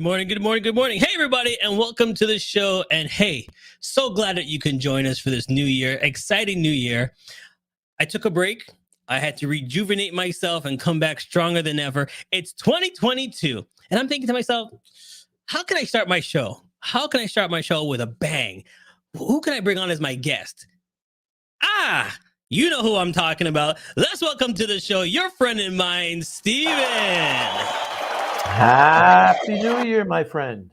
morning, good morning, good morning. Hey, everybody, and welcome to the show. And hey, so glad that you can join us for this new year, exciting new year. I took a break. I had to rejuvenate myself and come back stronger than ever. It's 2022. And I'm thinking to myself, how can I start my show? How can I start my show with a bang? Who can I bring on as my guest? You know who I'm talking about. Let's welcome to the show your friend and mine, Steven. Happy New Year, my friend.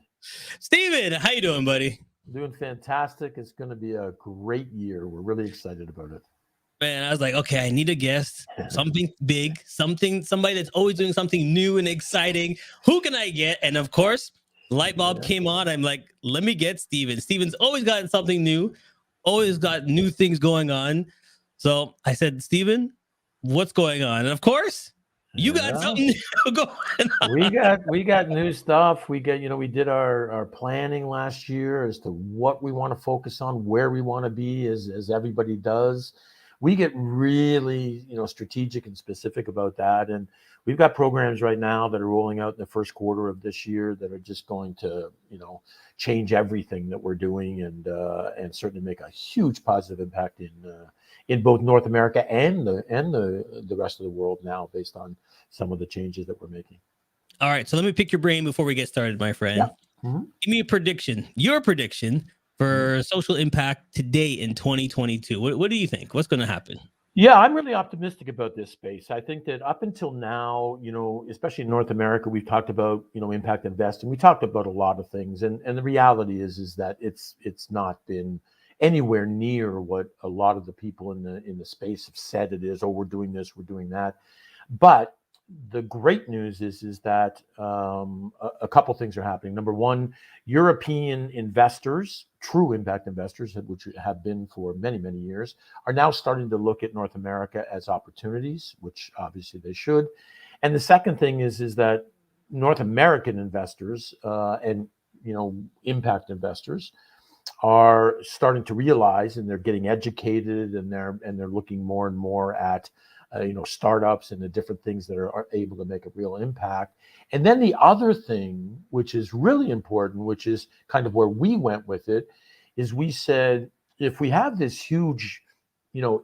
Steven, how you doing, buddy? Doing fantastic. It's going to be a great year. We're really excited about it. Man, I was like, okay, I need a guest, something big, somebody that's always doing something new and exciting. Who can I get? And of course, light bulb came on. I'm like, let me get Steven. Steven's always got something new, always got new things going on. So I said, Steven, what's going on? And of course, you got something new going on. We got new stuff. We did our planning last year as to what we want to focus on, where we want to be, as everybody does. We get really, strategic and specific about that. And we've got programs right now that are rolling out in the first quarter of this year that are just going to, change everything that we're doing and certainly make a huge positive impact in both North America and the rest of the world now, based on some of the changes that we're making. All right, so let me pick your brain before we get started, my friend. Yeah. Mm-hmm. Give me a prediction, your prediction for social impact today in 2022. What do you think? What's going to happen? Yeah, I'm really optimistic about this space. I think that up until now, especially in North America, we've talked about, impact investing. We talked about a lot of things. And the reality is that it's not been anywhere near what a lot of the people in the space have said it is. Oh, we're doing this, we're doing that. But the great news is that a couple things are happening. Number one, European investors, true impact investors, which have been for many, many years, are now starting to look at North America as opportunities, which obviously they should. And the second thing is that North American investors and impact investors are starting to realize, and they're getting educated, and they're looking more and more at startups and the different things that are able to make a real impact. And then the other thing, which is really important, which is kind of where we went with it, is we said, if we have this huge,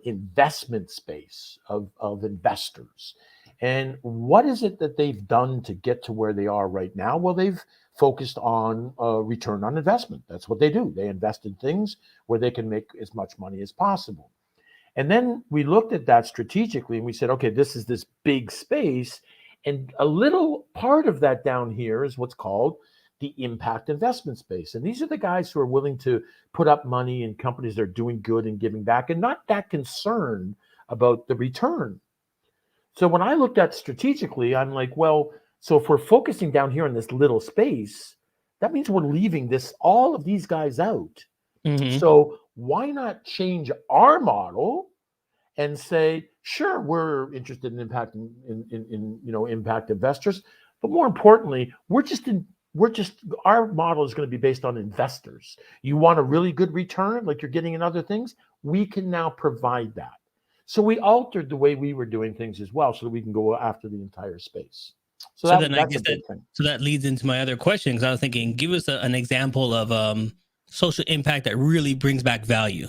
investment space of investors, and what is it that they've done to get to where they are right now? Well, they've focused on return on investment. That's what they do. They invest in things where they can make as much money as possible. And then we looked at that strategically and we said, okay, this is this big space. And a little part of that down here is what's called the impact investment space. And these are the guys who are willing to put up money in companies that are doing good and giving back and not that concerned about the return. So when I looked at strategically, I'm like, well, so if we're focusing down here in this little space, that means we're leaving all of these guys out. Mm-hmm. So why not change our model and say, sure, we're interested in impact impact investors, but more importantly, our model is going to be based on investors. You want a really good return, like you're getting in other things, we can now provide that. So we altered the way we were doing things as well, so that we can go after the entire space. So that's a big thing. So that leads into my other question, because I was thinking, give us an example of social impact that really brings back value.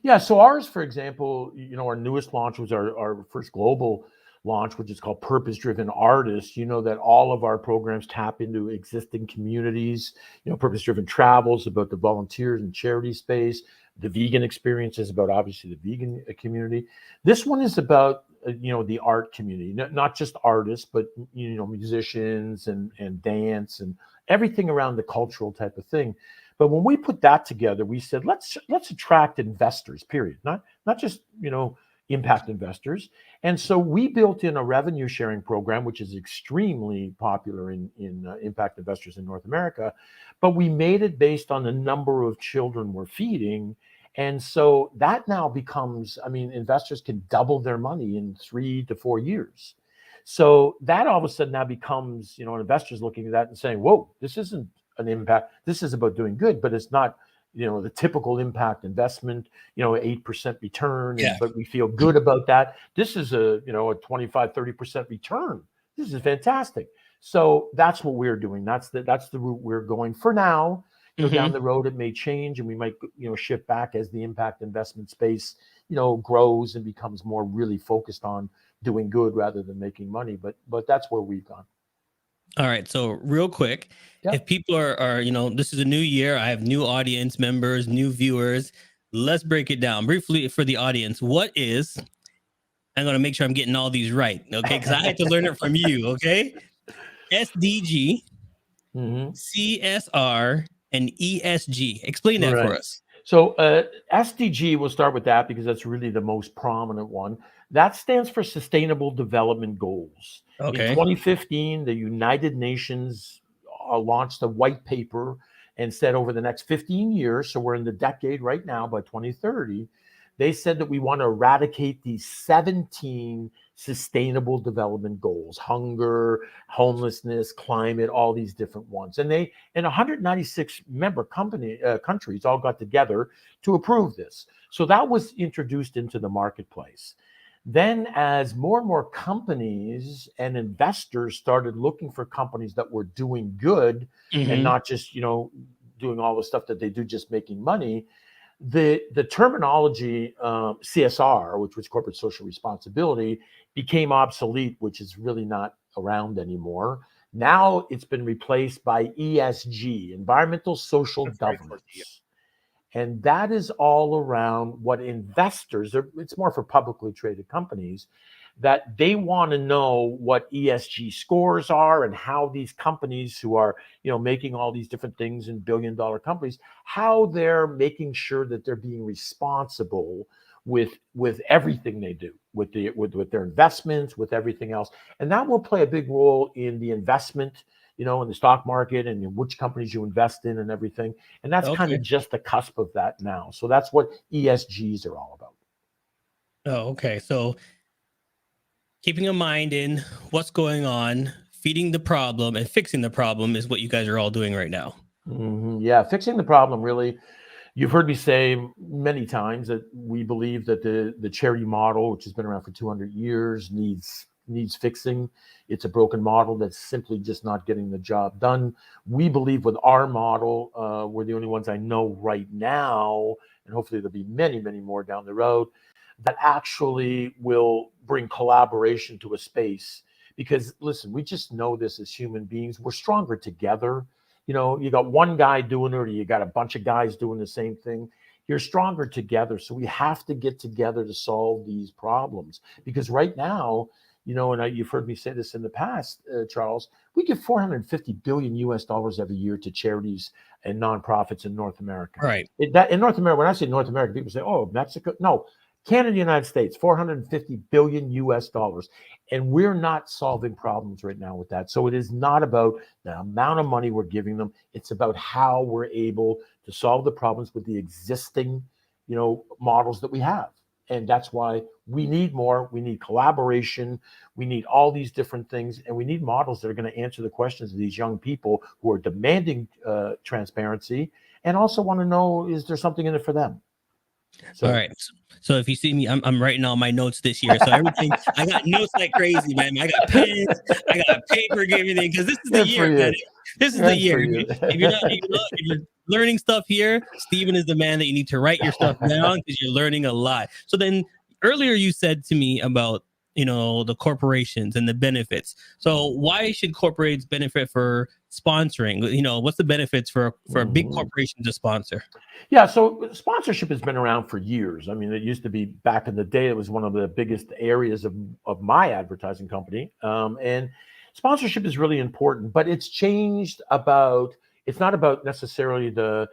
Yeah, so ours, for example, our newest launch was our first global launch, which is called PurposeDriven Artists. You know that all of our programs tap into existing communities. Purpose-Driven Travel is about the volunteers and charity space. The vegan experience is about, obviously, the vegan community. This one is about the art community, not just artists, but musicians and dance and everything around the cultural type of thing. But when we put that together, we said, let's attract investors, period. Not just, impact investors. And so we built in a revenue sharing program, which is extremely popular in impact investors in North America. But we made it based on the number of children we're feeding. And so that now becomes, investors can double their money in 3 to 4 years. So that all of a sudden now becomes, investors looking at that and saying, whoa, this isn't an impact. This is about doing good, but it's not, the typical impact investment, 8% return, but we feel good about that. This is a 25, 30% return. This is fantastic. So that's what we're doing. That's the route we're going for now. Down Mm-hmm. the road, it may change, and we might, shift back as the impact investment space, grows and becomes more really focused on doing good rather than making money. But that's where we've gone. All right. So real quick, Yeah. if people are, this is a new year, I have new audience members, new viewers. Let's break it down briefly for the audience. What is, I'm going to make sure I'm getting all these right. Okay. Because I had to learn it from you. Okay. SDG, Mm-hmm. CSR, and ESG. Explain that for Right. us. So SDG, we'll start with that because that's really the most prominent one. That stands for Sustainable Development Goals. In Okay. 2015, the United Nations launched a white paper and said over the next 15 years, so we're in the decade right now, by 2030, they said that we want to eradicate these 17 sustainable development goals: hunger, homelessness, climate, all these different ones. And 196 member countries all got together to approve this. So that was introduced into the marketplace. Then, as more and more companies and investors started looking for companies that were doing good and Mm-hmm. not just, doing all the stuff that they do, just making money, the terminology CSR, which was corporate social responsibility, became obsolete, which is really not around anymore. Now it's been replaced by ESG, environmental social That's very close to you. governance. And that is all around what investors, it's more for publicly traded companies, that they want to know what ESG scores are and how these companies who are, making all these different things in billion-dollar companies, how they're making sure that they're being responsible with everything they do, with their investments, with everything else. And that will play a big role in the investment, in the stock market and in which companies you invest in and everything. And that's kind Okay. of just the cusp of that now. So that's what ESGs are all about. Oh, okay. So keeping a mind in what's going on, feeding the problem and fixing the problem is what you guys are all doing right now. Mm-hmm. Yeah, fixing the problem, really. You've heard me say many times that we believe that the charity model, which has been around for 200 years, needs fixing. It's a broken model that's simply just not getting the job done. We believe with our model, we're the only ones I know right now, and hopefully there'll be many, many more down the road, that actually will bring collaboration to a space. Because listen, we just know this as human beings. We're stronger together. You got one guy doing it, or you got a bunch of guys doing the same thing. You're stronger together. So we have to get together to solve these problems. Because right now, and you've heard me say this in the past, Charles, we give 450 billion US dollars every year to charities and nonprofits in North America. Right. In North America, when I say North America, people say, oh, Mexico. No, Canada, United States, 450 billion US dollars. And we're not solving problems right now with that. So it is not about the amount of money we're giving them. It's about how we're able to solve the problems with the existing, models that we have. And that's why we need more. We need collaboration. We need all these different things. And we need models that are going to answer the questions of these young people who are demanding transparency and also want to know, is there something in it for them? So, All right. So if you see me, I'm writing all my notes this year. So everything, I got notes like crazy, man. I got pens, I got paper, everything, because this is the good for year, man. you. This is the Good year. for you. If you're learning stuff here, Steven is the man that you need to write your stuff down because you're learning a lot. So then earlier you said to me about the corporations and the benefits. So why should corporates benefit for sponsoring? What's the benefits for a big Mhm. corporation to sponsor? Yeah, so sponsorship has been around for years. I mean, it used to be back in the day, it was one of the biggest areas of my advertising company. And sponsorship is really important, but it's changed it's not about necessarily the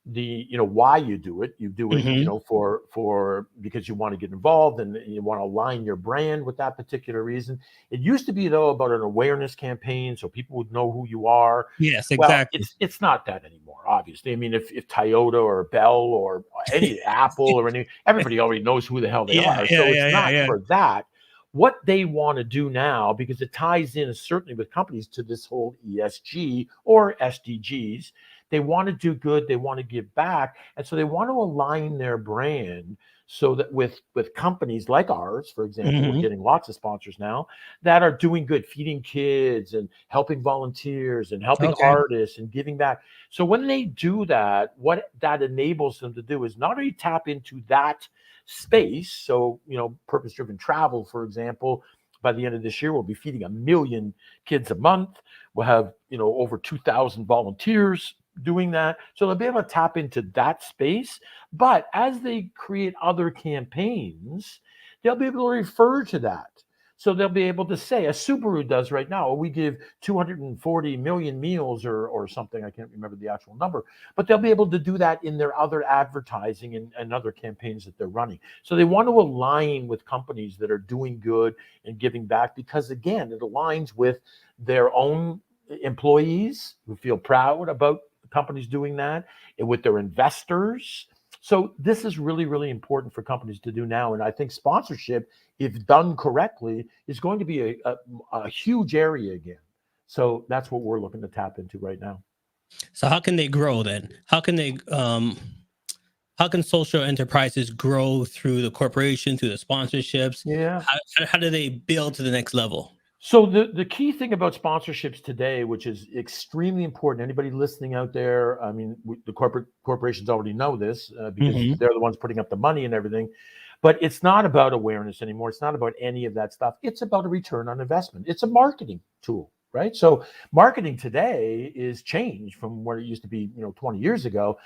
why you do it. You do it Mm-hmm. for because you want to get involved and you want to align your brand with that particular reason. It used to be, though, about an awareness campaign so people would know who you are. Yes, Well, exactly. it's not that anymore, obviously. I mean, if Toyota or Bell or any Apple or any, everybody already knows who the hell they Yeah, are, yeah, so it's yeah, yeah, not yeah. for that. What they want to do now, because it ties in certainly with companies to this whole ESG or SDGs, They want to do good. They want to give back. And so they want to align their brand so that with companies like ours, for example, we're Hmm. getting lots of sponsors now that are doing good, feeding kids and helping volunteers and helping Okay. artists and giving back. So when they do that, what that enables them to do is not only tap into that space. So, purpose driven travel, for example, by the end of this year, we'll be feeding 1 million kids a month. We'll have, over 2,000 volunteers doing that. So they'll be able to tap into that space. But as they create other campaigns, they'll be able to refer to that. So they'll be able to say, as Subaru does right now, we give 240 million meals or something. I can't remember the actual number, but they'll be able to do that in their other advertising and other campaigns that they're running. So they want to align with companies that are doing good and giving back because, again, it aligns with their own employees who feel proud about companies doing that, and with their investors. So this is really, really important for companies to do now. And I think sponsorship, if done correctly, is going to be a huge area again. So that's what we're looking to tap into right now. So how can they grow then? How can social enterprises grow through the corporation, through the sponsorships? Yeah. How do they build to the next level? So the key thing about sponsorships today, which is extremely important, anybody listening out there, I mean, the corporations already know this because Hmm. they're the ones putting up the money and everything. But it's not about awareness anymore. It's not about any of that stuff. It's about a return on investment. It's a marketing tool, right? So marketing today is changed from what it used to be, 20 years ago.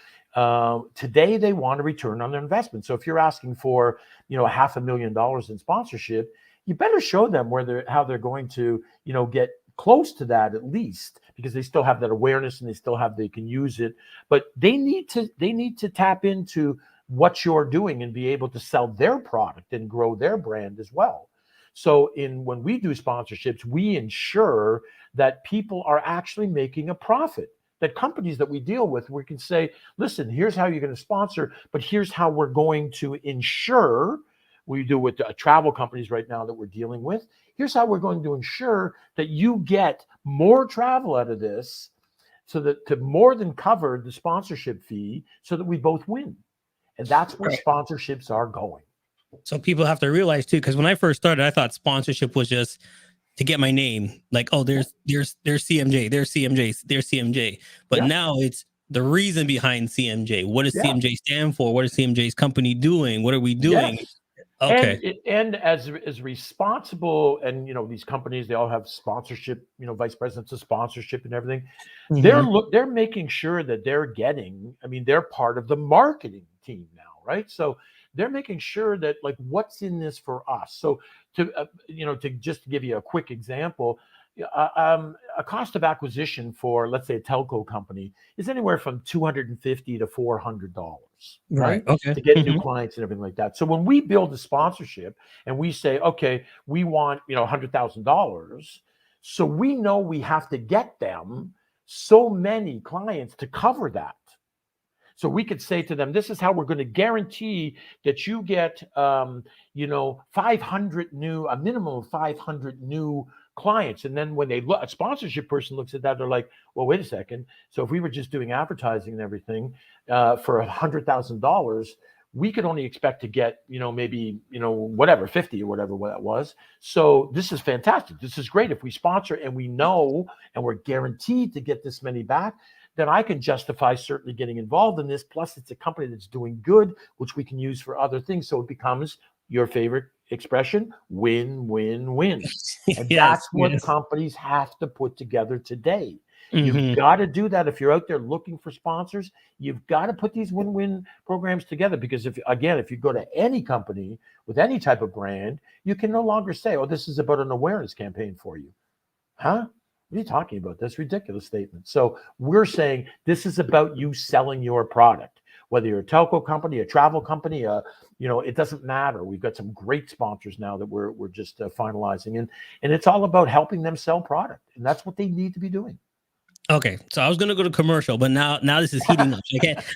Today they want a return on their investment. So if you're asking for, $500,000 in sponsorship, you better show them how they're going to, get close to that at least, because they still have that awareness and they can use it. But they need to tap into what you're doing and be able to sell their product and grow their brand as well. So when we do sponsorships, we ensure that people are actually making a profit. That companies that we deal with, we can say, listen, here's how you're going to sponsor, but here's how we're going to ensure. We do with travel companies right now that we're dealing with. Here's how we're going to ensure that you get more travel out of this, so that to more than cover the sponsorship fee, so that we both win. And that's where Right. sponsorships are going. So people have to realize too, because when I first started, I thought sponsorship was just to get my name. Like, oh, there's CMJ, there's CMJ, there's CMJ. But Yeah. now it's the reason behind CMJ. What does Yeah. CMJ stand for? What is CMJ's company doing? What are we doing? Yes. Okay. And as responsible, and these companies, they all have sponsorship, vice presidents of sponsorship and everything. Mhm. They're making sure that they're getting. I mean, they're part of the marketing team now, right? So they're making sure that, like, what's in this for us. So to just give you a quick example, a cost of acquisition for, let's say, a telco company is anywhere from $250 to $400, Right. right? Okay. To get new Mhm. clients and everything like that. So when we build a sponsorship and we say, okay, we want, $100,000, so we know we have to get them so many clients to cover that. So we could say to them, this is how we're going to guarantee that you get, 500 a minimum of 500 new clients. And then when a sponsorship person looks at that, they're like, well, wait a second. So if we were just doing advertising and everything for $100,000, we could only expect to get, maybe, whatever, 50 or whatever that was. So this is fantastic. This is great. If we sponsor and we know and we're guaranteed to get this many back, then I can justify certainly getting involved in this. Plus, it's a company that's doing good, which we can use for other things. So it becomes your favorite expression, win, win, win. And Yes. that's what Yes. companies have to put together today. You've Mhm. got to do that. If you're out there looking for sponsors, you've got to put these win-win programs together. Because if you go to any company with any type of brand, you can no longer say, oh, this is about an awareness campaign for you. Huh? What are you talking about? That's a ridiculous statement. So we're saying this is about you selling your product, whether you're a telco company, a travel company, it doesn't matter. We've got some great sponsors now that we're just finalizing, and it's all about helping them sell product, and that's what they need to be doing. Okay, so I was gonna go to commercial, but now this is heating up.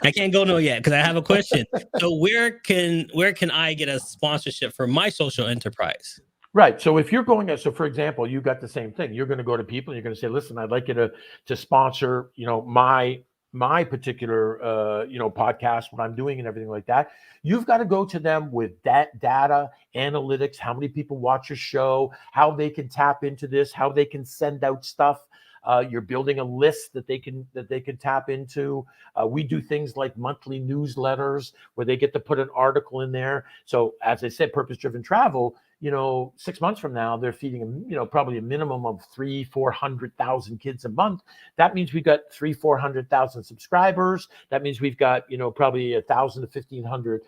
I can't go no yet because I have a question. So where can I get a sponsorship for my social enterprise? Right. So if you're going, so for example, you got the same thing. You're going to go to people and you're going to say, listen, I'd like you to sponsor, my my particular podcast, what I'm doing and everything like that, you've got to go to them with that data analytics, how many people watch your show, how they can tap into this, how they can send out stuff. You're building a list that they can tap into. We do things like monthly newsletters where they get to put an article in there. So as I said, purpose driven travel, 6 months from now, they're feeding, probably a minimum of 300,000-400,000 kids a month. That means we've got 300,000-400,000 subscribers. That means we've got, probably 1,000 to 1,500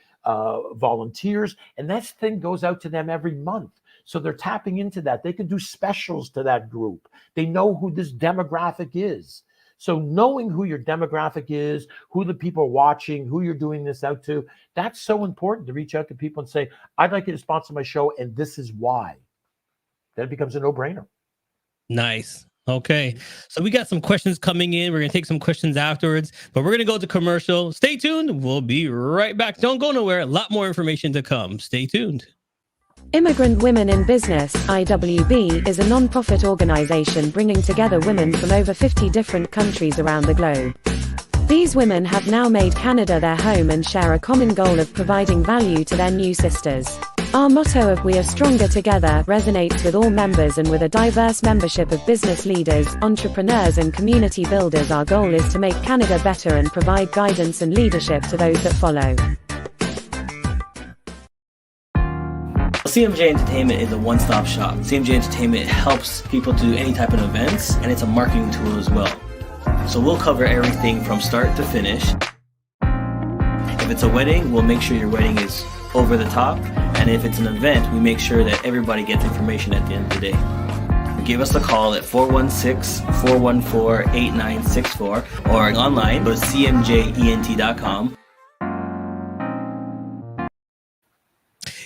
volunteers. And that thing goes out to them every month. So they're tapping into that. They can do specials to that group. They know who this demographic is. So knowing who your demographic is, who the people are watching, who you're doing this out to, that's so important to reach out to people and say, I'd like you to sponsor my show, and this is why. Then it becomes a no-brainer. Nice. Okay. So we got some questions coming in. We're going to take some questions afterwards, but we're going to go to commercial. Stay tuned. We'll be right back. Don't go nowhere. A lot more information to come. Stay tuned. Immigrant Women in Business, IWB, is a non-profit organization bringing together women from over 50 different countries around the globe. These women have now made Canada their home and share a common goal of providing value to their new sisters. Our motto of "We are stronger together" resonates with all members, and with a diverse membership of business leaders, entrepreneurs and community builders, our goal is to make Canada better and provide guidance and leadership to those that follow. CMJ Entertainment is a one-stop shop. CMJ Entertainment helps people do any type of events, and it's a marketing tool as well. So we'll cover everything from start to finish. If it's a wedding, we'll make sure your wedding is over the top. And if it's an event, we make sure that everybody gets information at the end of the day. Give us a call at 416-414-8964 or online, go to cmjent.com.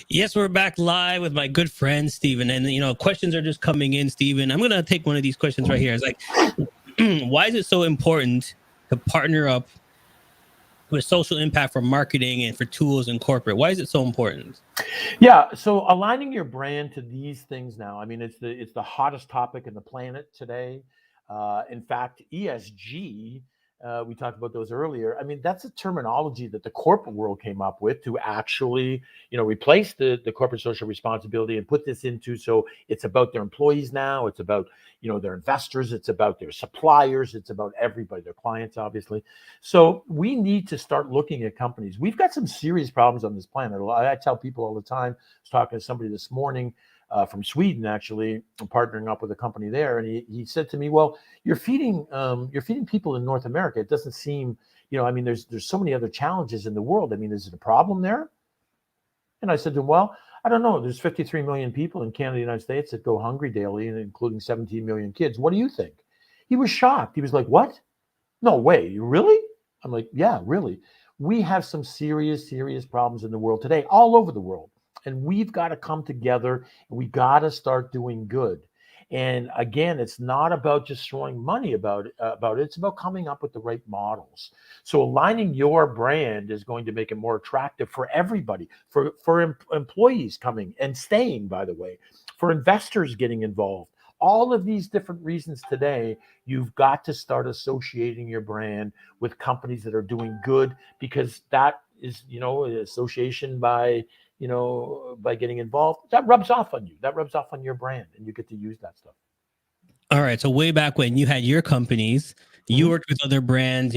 Yes, we're back live with my good friend, Steven. And, questions are just coming in, Steven. I'm going to take one of these questions right here. It's like, why is it so important to partner up with social impact for marketing and for tools and corporate? Why is it so important? Yeah, so aligning your brand to these things now, I mean, it's the hottest topic in the planet today. In fact, ESG, we talked about those earlier. I mean, that's a terminology that the corporate world came up with to actually, replace the corporate social responsibility and put this into, so it's about their employees now. It's about, their investors. It's about their suppliers. It's about everybody, their clients, obviously. So we need to start looking at companies. We've got some serious problems on this planet. I tell people all the time. I was talking to somebody this morning from Sweden, actually, partnering up with a company there. And he said to me, well, you're feeding people in North America. It doesn't seem, there's so many other challenges in the world. I mean, is it a problem there? And I said to him, well, I don't know. There's 53 million people in Canada, United States that go hungry daily, and including 17 million kids. What do you think? He was shocked. He was like, what? No way. Really? I'm like, yeah, really. We have some serious, serious problems in the world today, all over the world. And we've got to come together, and we got to start doing good. And again, it's not about just throwing money about it. It's about coming up with the right models. So aligning your brand is going to make it more attractive for everybody, for employees coming and staying, by the way, for investors getting involved. All of these different reasons today, you've got to start associating your brand with companies that are doing good, because that is, association by getting involved, that rubs off on you. That rubs off on your brand, and you get to use that stuff. All right. So way back when you had your companies, you worked with other brands,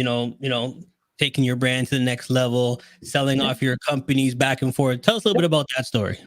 taking your brand to the next level, selling off your companies back and forth. Tell us a little bit about that story.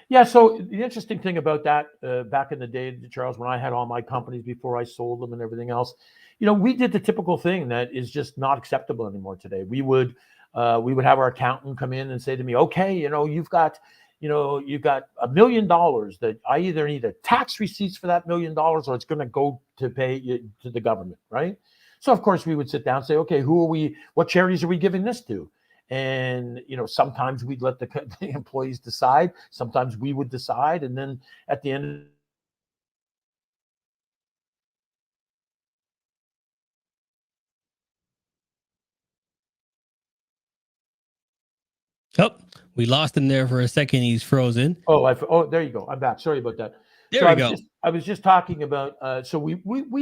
Yeah. So the interesting thing about that, back in the day, Charles, when I had all my companies before I sold them and everything else, we did the typical thing that is just not acceptable anymore today. We would have our accountant come in and say to me, okay, you've got $1 million that I either need a tax receipts for that $1 million, or it's going to go to pay to the government. Right. So of course we would sit down and say, okay, what charities are we giving this to? And, sometimes we'd let the employees decide. Sometimes we would decide. And then at the end, Oh, we lost him there for a second. He's frozen. oh, there you go. I'm back. Sorry about that. There So we go. I was just talking about, so we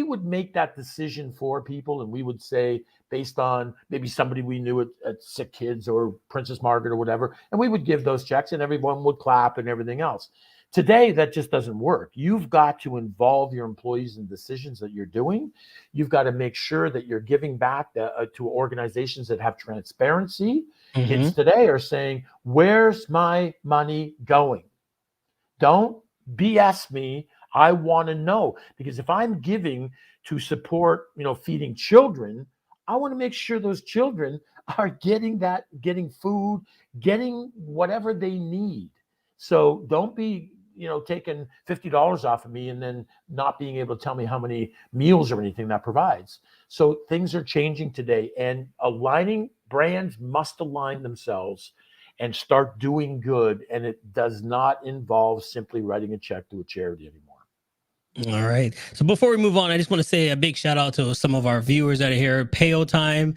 would make that decision for people, and we would say, based on maybe somebody we knew at Sick Kids or Princess Margaret or whatever, and we would give those checks and everyone would clap and everything else. Today, that just doesn't work. You've got to involve your employees in decisions that you're doing. You've got to make sure that you're giving back to organizations that have transparency. Kids today are saying, where's my money going? Don't BS me. I want to know, because if I'm giving to support, feeding children, I want to make sure those children are getting food, getting whatever they need. So don't be, taking $50 off of me and then not being able to tell me how many meals or anything that provides. So things are changing today, and brands must align themselves and start doing good. And it does not involve simply writing a check to a charity anymore. All right. So before we move on, I just want to say a big shout out to some of our viewers that are here. Payo Time,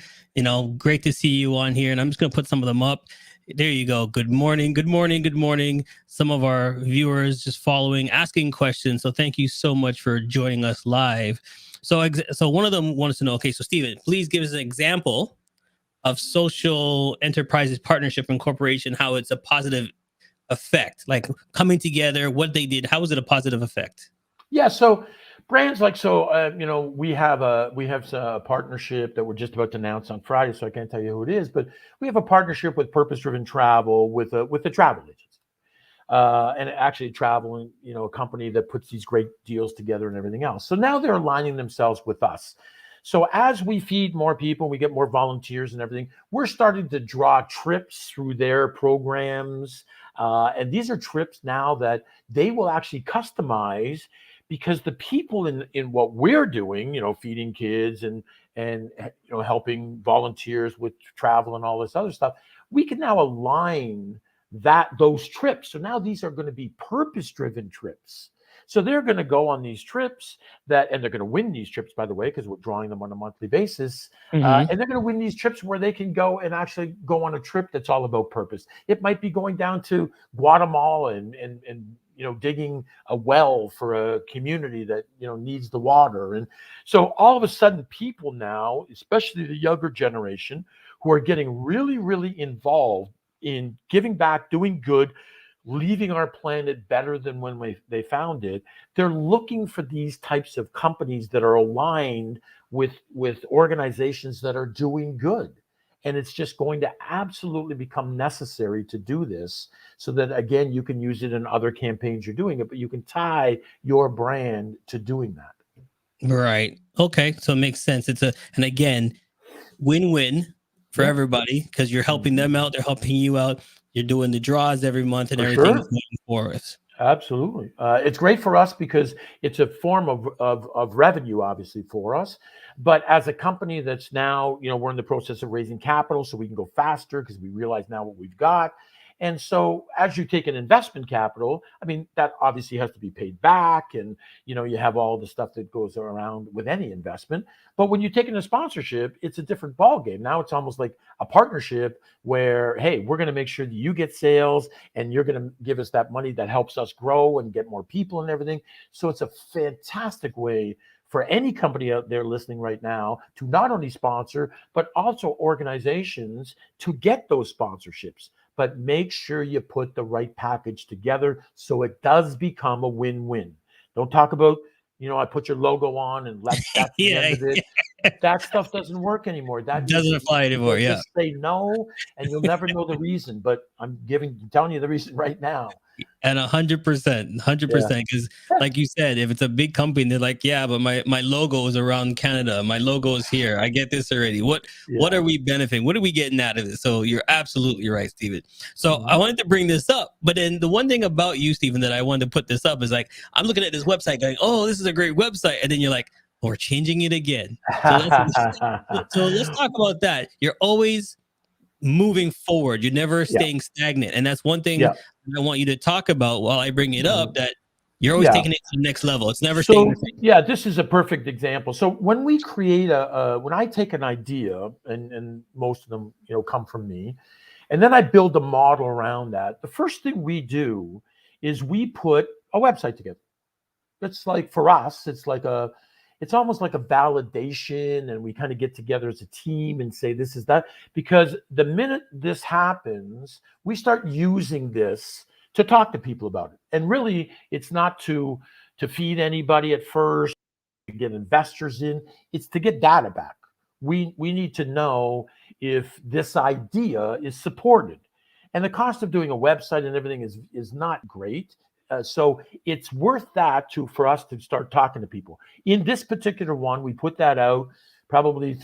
great to see you on here. And I'm just going to put some of them up. There you go. Good morning. Good morning. Good morning. Some of our viewers just following, asking questions. So thank you so much for joining us live. So one of them wants to know, okay, so Stephen, please give us an example of social enterprises partnership and corporation, how it's a positive effect, like coming together, what they did, how was it a positive effect? Yeah, so brands we have a partnership that we're just about to announce on Friday, so I can't tell you who it is, but we have a partnership with PurposeDriven Travel with the travel agency, and actually traveling, a company that puts these great deals together and everything else. So now they're aligning themselves with us. So as we feed more people, we get more volunteers and everything, we're starting to draw trips through their programs. And these are trips now that they will actually customize, because the people in what we're doing, feeding kids and helping volunteers with travel and all this other stuff, we can now align those trips. So now these are going to be purpose-driven trips. So they're going to go on these trips and they're going to win these trips, by the way, because we're drawing them on a monthly basis. And they're going to win these trips where they can go and actually go on a trip that's all about purpose. It might be going down to Guatemala and digging a well for a community that, needs the water. And so all of a sudden, people now, especially the younger generation, who are getting really, really involved in giving back, doing good, leaving our planet better than when they found it, they're looking for these types of companies that are aligned with organizations that are doing good. And it's just going to absolutely become necessary to do this, so that, again, you can use it in other campaigns you're doing it, but you can tie your brand to doing that. Right. Okay. So it makes sense. And again, win-win for everybody, because you're helping them out. They're helping you out. You're doing the draws every month and everything is moving forward. Absolutely. It's great for us because it's a form of revenue, obviously, for us. But as a company that's now, we're in the process of raising capital so we can go faster, because we realize now what we've got. And so as you take an investment capital, that obviously has to be paid back. And, you have all the stuff that goes around with any investment. But when you take in a sponsorship, it's a different ballgame. Now it's almost like a partnership where, hey, we're going to make sure that you get sales and you're going to give us that money that helps us grow and get more people and everything. So it's a fantastic way for any company out there listening right now to not only sponsor, but also organizations to get those sponsorships. But make sure you put the right package together so it does become a win-win. Don't talk about, I put your logo on and that's the end of it. That stuff doesn't work anymore. That doesn't apply anymore. Yeah. Just say no, and you'll never know the reason. But I'm telling you the reason right now. And 100%, because like you said, if it's a big company, they're like, yeah, but my logo is around Canada. My logo is here. I get this already. What are we benefiting? What are we getting out of it? So you're absolutely right, Stephen. So I wanted to bring this up, but then the one thing about you, Stephen, that I wanted to put this up is, like, I'm looking at this website going, oh, this is a great website. And then you're like, oh, we're changing it again. So let's talk about that. You're always moving forward. You're never staying stagnant. And that's one thing I want you to talk about while I bring it up, that you're always taking it to the next level. It's never staying the same. Yeah, this is a perfect example. So when we create when I take an idea, and most of them, come from me, and then I build a model around that, the first thing we do is we put a website together. it's like for us, it's almost like a validation, and we kind of get together as a team and say this is that, because the minute this happens, we start using this to talk to people about it. And really, it's not to feed anybody at first, to get investors in, it's to get data back. We need to know if this idea is supported. And the cost of doing a website and everything is not great. So it's worth that for us to start talking to people. In this particular one, we put that out probably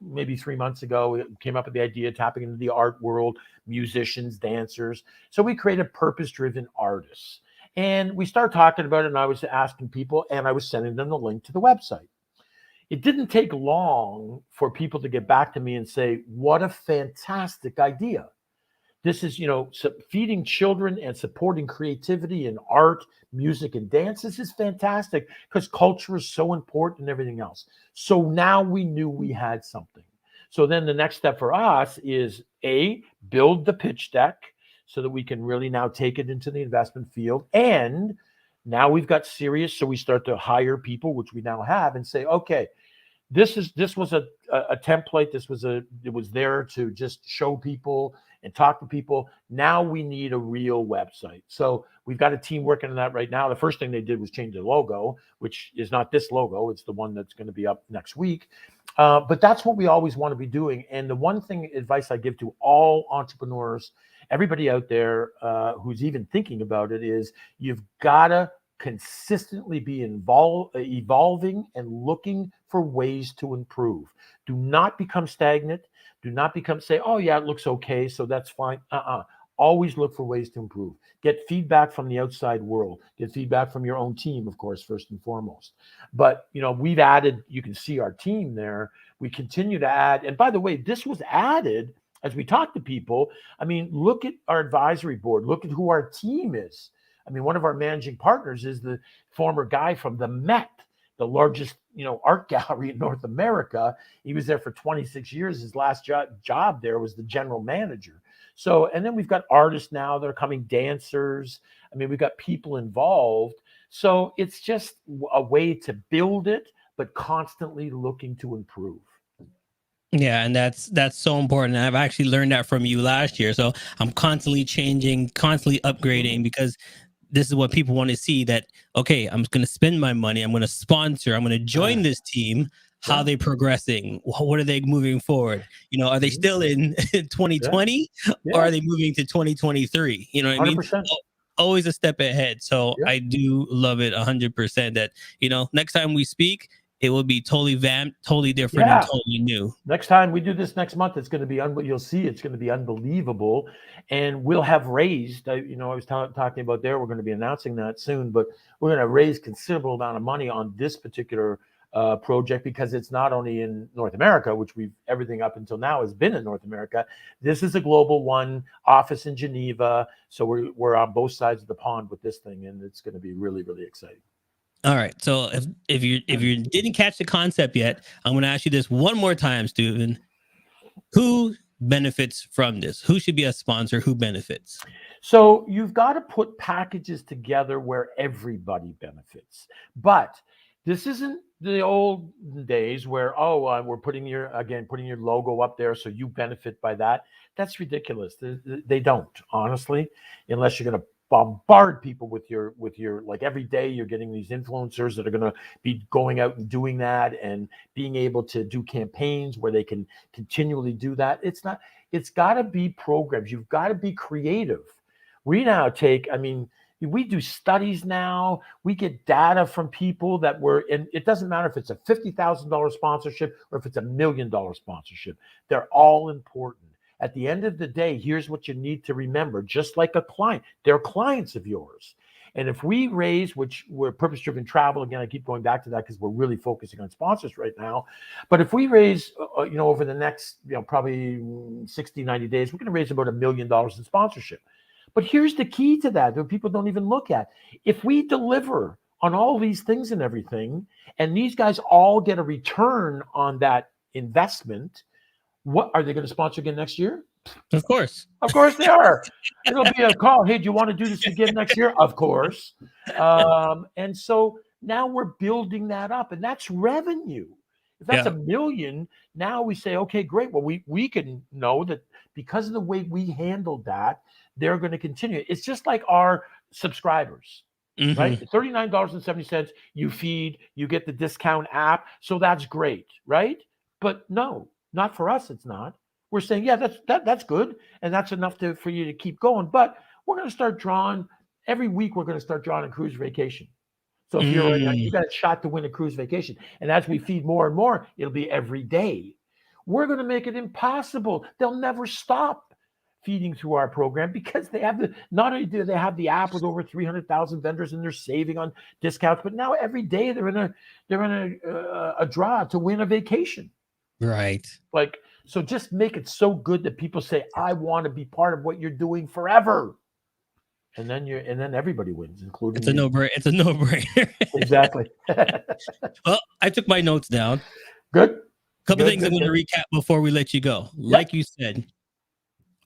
maybe 3 months ago. We came up with the idea, tapping into the art world, musicians, dancers. So we created PurposeDriven Artists. And we started talking about it, and I was asking people, and I was sending them the link to the website. It didn't take long for people to get back to me and say, what a fantastic idea. This is, feeding children and supporting creativity in art, music, and dance. This is fantastic because culture is so important and everything else. So now we knew we had something. So then the next step for us is build the pitch deck so that we can really now take it into the investment field. And now we've got serious. So we start to hire people, which we now have, and say, okay, this was a template. It was there to just show people and talk to people. Now we need a real website. So we've got a team working on that right now. The first thing they did was change the logo, which is not this logo. It's the one that's going to be up next week. But that's what we always want to be doing. And the one thing advice I give to all entrepreneurs, everybody out there who's even thinking about it, is you've got to consistently be evolving and looking for ways to improve. Do not become stagnant. Do not say, oh yeah, it looks okay, so that's fine. Always look for ways to improve. Get feedback from the outside world. Get feedback from your own team, of course, first and foremost. But we've added, you can see our team there. We continue to add. And by the way, this was added as we talk to people. I mean, look at our advisory board. Look at who our team is. I mean, one of our managing partners is the former guy from the Met, the largest, art gallery in North America. He was there for 26 years. His last job there was the general manager. So, and then we've got artists now that are coming, dancers. I mean, we've got people involved. So it's just a way to build it, but constantly looking to improve. Yeah, and that's so important. I've actually learned that from you last year. So I'm constantly changing, constantly upgrading, because this is what people want to see, that, okay, I'm going to spend my money. I'm going to sponsor. I'm going to join this team. How are they progressing? What are they moving forward? Are they still in 2020 or are they moving to 2023? You know what 100%. I mean? Always a step ahead. So I do love it 100% that, next time we speak, it will be totally vamped, totally different, and totally new. Next time we do this next month, it's going to be you'll see it's going to be unbelievable, and we'll have raised. I was talking about there. We're going to be announcing that soon, but we're going to raise considerable amount of money on this particular project, because it's not only in North America, which everything up until now has been in North America. This is a global one, office in Geneva. So we're on both sides of the pond with this thing, and it's going to be really, really exciting. All right. So if you didn't catch the concept yet, I'm going to ask you this one more time, Steven. Who benefits from this? Who should be a sponsor? Who benefits? So you've got to put packages together where everybody benefits. But this isn't the old days where, we're putting your logo up there so you benefit by that. That's ridiculous. They don't, honestly, unless you're going to bombard people with your like every day you're getting these influencers that are going to be going out and doing that and being able to do campaigns where they can continually do that. It's got to be programs. You've got to be creative. We now we do studies now. We get data from people and it doesn't matter if it's a $50,000 sponsorship or if it's $1 million sponsorship. They're all important. At the end of the day, here's what you need to remember. Just like a client, they're clients of yours. And if we raise, which we're purpose-driven travel, again, I keep going back to that because we're really focusing on sponsors right now. But if we raise, over the next, probably 60, 90 days, we're going to raise about $1 million in sponsorship. But here's the key to that people don't even look at. If we deliver on all these things and everything, and these guys all get a return on that investment, what are they going to sponsor again next year? Of course. Of course they are. It'll be a call. Hey, do you want to do this again next year? Of course. And so now we're building that up, and that's revenue. If that's $1 million, now we say, okay, great. Well, we can know that because of the way we handled that, they're going to continue. It's just like our subscribers, right? $39.70, you feed, you get the discount app. So that's great, right? But no, not for us. It's not. We're saying, yeah, that's good. And that's enough for you to keep going. But we're going to start drawing every week. We're going to start drawing a cruise vacation. So if you got a shot to win a cruise vacation, and as we feed more and more, it'll be every day. We're going to make it impossible. They'll never stop feeding through our program because they have not only do they have the app with over 300,000 vendors and they're saving on discounts, but now every day they're in a draw to win a vacation. Right. Like, so just make it so good that people say, I want to be part of what you're doing forever. And then everybody wins, including It's a no-brainer. It's a no-brainer. Exactly. Well, I took my notes down. Good. Couple things I'm going to recap before we let you go. Like you said,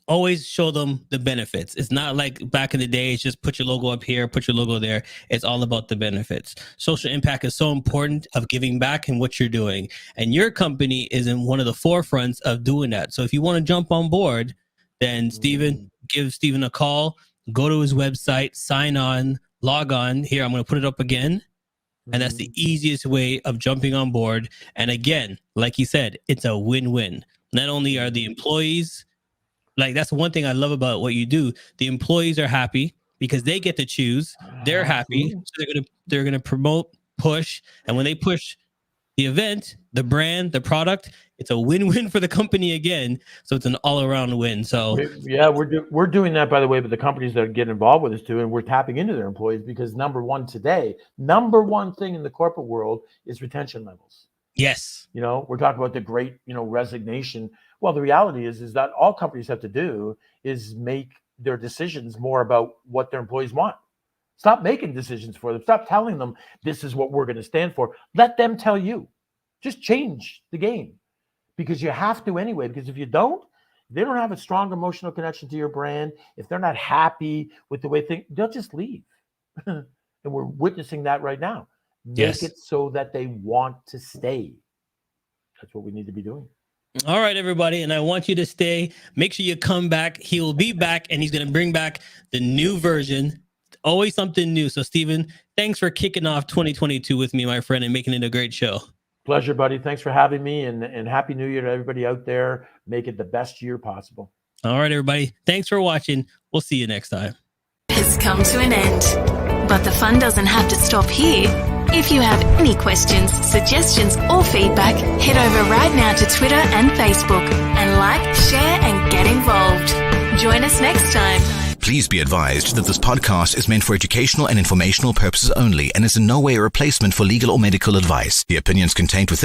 always show them the benefits. It's not like back in the day, it's just put your logo up here, put your logo there. It's all about the benefits. Social impact is so important of giving back and what you're doing. And your company is in one of the forefronts of doing that. So if you want to jump on board, then give Steven a call. Go to his website, sign on, log on. Here, I'm going to put it up again. And that's the easiest way of jumping on board. And again, like you said, it's a win-win. Not only are the employees, like that's one thing I love about what you do. The employees are happy because they get to choose. They're happy. So they're going to promote, push. And when they push the event, the brand, the product, it's a win-win for the company again. So it's an all-around win. So yeah, we're doing that, by the way, but the companies that get involved with us too, and we're tapping into their employees because number one thing in the corporate world is retention levels. Yes. We're talking about the great, resignation. Well, the reality is that all companies have to do is make their decisions more about what their employees want. Stop making decisions for them. Stop telling them this is what we're going to stand for. Let them tell you. Just change the game because you have to anyway. Because if you don't, they don't have a strong emotional connection to your brand. If they're not happy with the way things, they'll just leave. And we're witnessing that right now. Make it so that they want to stay. That's what we need to be doing. All right, everybody. And I want you to stay. Make sure you come back. He will be back and he's going to bring back the new version. Always something new. So, Steven, thanks for kicking off 2022 with me, my friend, and making it a great show. Pleasure, buddy. Thanks for having me, and Happy New Year to everybody out there. Make it the best year possible. All right, everybody. Thanks for watching. We'll see you next time. Has come to an end, but the fun doesn't have to stop here. If you have any questions, suggestions, or feedback, head over right now to Twitter and Facebook and like, share, and get involved. Join us next time. Please be advised that this podcast is meant for educational and informational purposes only and is in no way a replacement for legal or medical advice. The opinions contained within